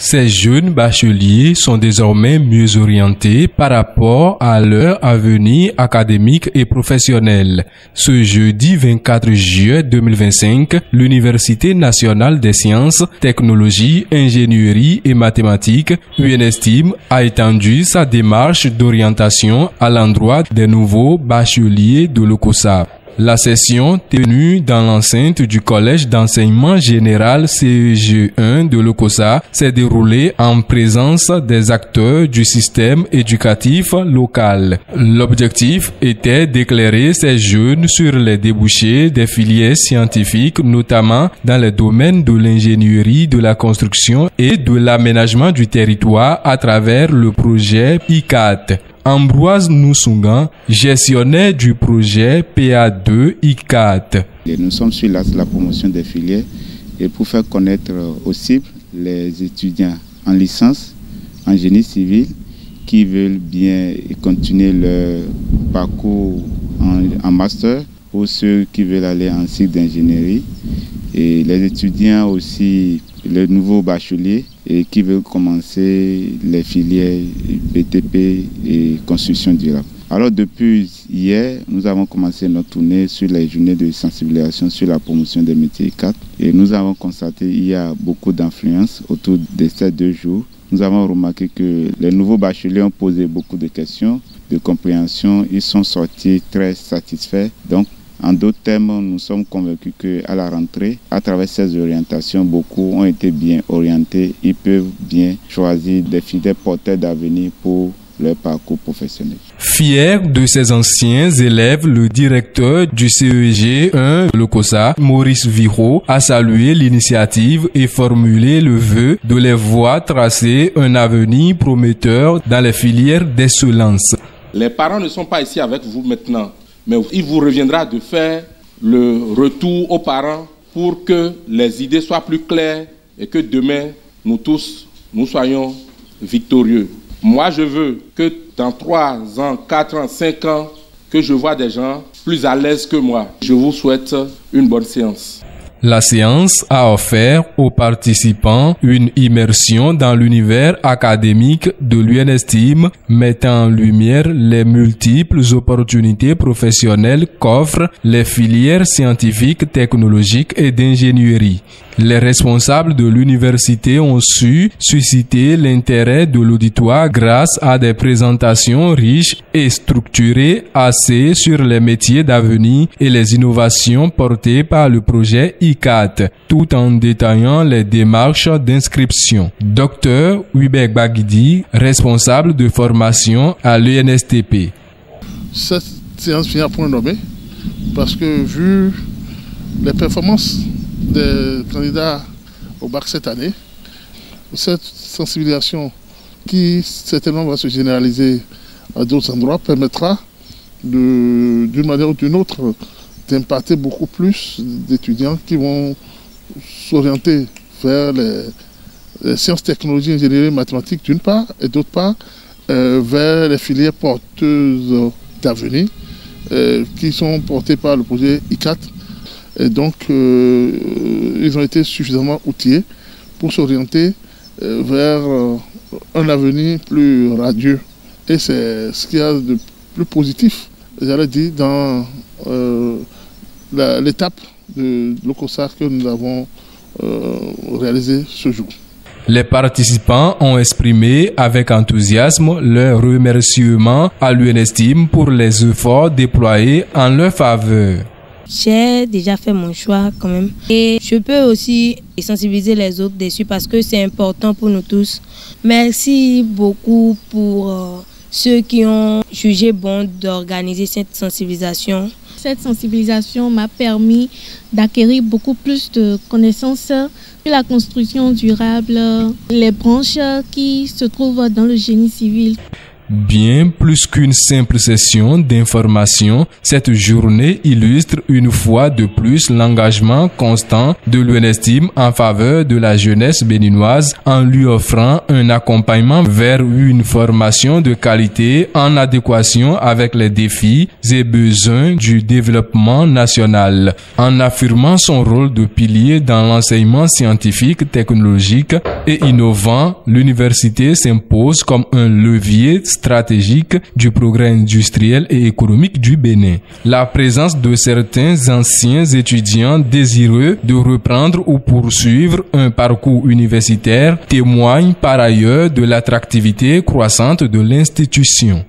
Ces jeunes bacheliers sont désormais mieux orientés par rapport à leur avenir académique et professionnel. Ce jeudi 24 juillet 2025, l'Université nationale des sciences, technologies, ingénierie et mathématiques, UNESTIM, a étendu sa démarche d'orientation à l'endroit des nouveaux bacheliers de l'OCOSA. La session tenue dans l'enceinte du collège d'enseignement général CEG1 de l'OCOSA s'est déroulée en présence des acteurs du système éducatif local. L'objectif était d'éclairer ces jeunes sur les débouchés des filières scientifiques, notamment dans les domaines de l'ingénierie, de la construction et de l'aménagement du territoire à travers le projet ICAT. Ambroise Noussungan, gestionnaire du projet PA2 ICAT. Nous sommes sur la promotion des filières et pour faire connaître aux cibles les étudiants en licence, en génie civil, qui veulent bien continuer leur parcours en master ou ceux qui veulent aller en cycle d'ingénierie et les étudiants aussi, les nouveaux bacheliers et qui veulent commencer les filières BTP et construction durable. Alors depuis hier, nous avons commencé notre tournée sur les journées de sensibilisation sur la promotion des métiers 4 et nous avons constaté qu'il y a beaucoup d'influence autour de ces 2 jours. Nous avons remarqué que les nouveaux bacheliers ont posé beaucoup de questions de compréhension, ils sont sortis très satisfaits. Donc, en d'autres termes, nous sommes convaincus qu'à la rentrée, à travers ces orientations, beaucoup ont été bien orientés. Ils peuvent bien choisir des filières porteurs d'avenir pour leur parcours professionnel. Fier de ses anciens élèves, le directeur du CEG1 l'OCOSA, Maurice Viro, a salué l'initiative et formulé le vœu de les voir tracer un avenir prometteur dans les filières d'excellence. Les parents ne sont pas ici avec vous maintenant, mais il vous reviendra de faire le retour aux parents pour que les idées soient plus claires et que demain, nous tous, nous soyons victorieux. Moi, je veux que dans 3 ans, 4 ans, 5 ans, que je vois des gens plus à l'aise que moi. Je vous souhaite une bonne séance. La séance a offert aux participants une immersion dans l'univers académique de l'UNESTIM, mettant en lumière les multiples opportunités professionnelles qu'offrent les filières scientifiques, technologiques et d'ingénierie. Les responsables de l'université ont su susciter l'intérêt de l'auditoire grâce à des présentations riches et structurées axées sur les métiers d'avenir et les innovations portées par le projet ICAT, tout en détaillant les démarches d'inscription. Dr Wibek Bagidi, responsable de formation à l'UNSTP. Cette séance vient à point nommé parce que vu les performances des candidats au bac cette année, cette sensibilisation qui certainement va se généraliser à d'autres endroits permettra d'une manière ou d'une autre d'impacter beaucoup plus d'étudiants qui vont s'orienter vers les sciences, technologies, ingénierie, mathématiques d'une part et d'autre part vers les filières porteuses d'avenir qui sont portées par le projet ICAT. Et donc, ils ont été suffisamment outillés pour s'orienter vers un avenir plus radieux. Et c'est ce qu'il y a de plus positif, j'allais dire, dans l'étape de l'OCOSA que nous avons réalisée ce jour. Les participants ont exprimé avec enthousiasme leur remerciement à l'UNESTIM pour les efforts déployés en leur faveur. J'ai déjà fait mon choix quand même et je peux aussi sensibiliser les autres dessus parce que c'est important pour nous tous. Merci beaucoup pour ceux qui ont jugé bon d'organiser cette sensibilisation. Cette sensibilisation m'a permis d'acquérir beaucoup plus de connaissances sur la construction durable, les branches qui se trouvent dans le génie civil. Bien plus qu'une simple session d'information, cette journée illustre une fois de plus l'engagement constant de l'UNESTIM en faveur de la jeunesse béninoise en lui offrant un accompagnement vers une formation de qualité en adéquation avec les défis et besoins du développement national. En affirmant son rôle de pilier dans l'enseignement scientifique, technologique et innovant, l'université s'impose comme un levier stratégique du progrès industriel et économique du Bénin. La présence de certains anciens étudiants désireux de reprendre ou poursuivre un parcours universitaire témoigne par ailleurs de l'attractivité croissante de l'institution.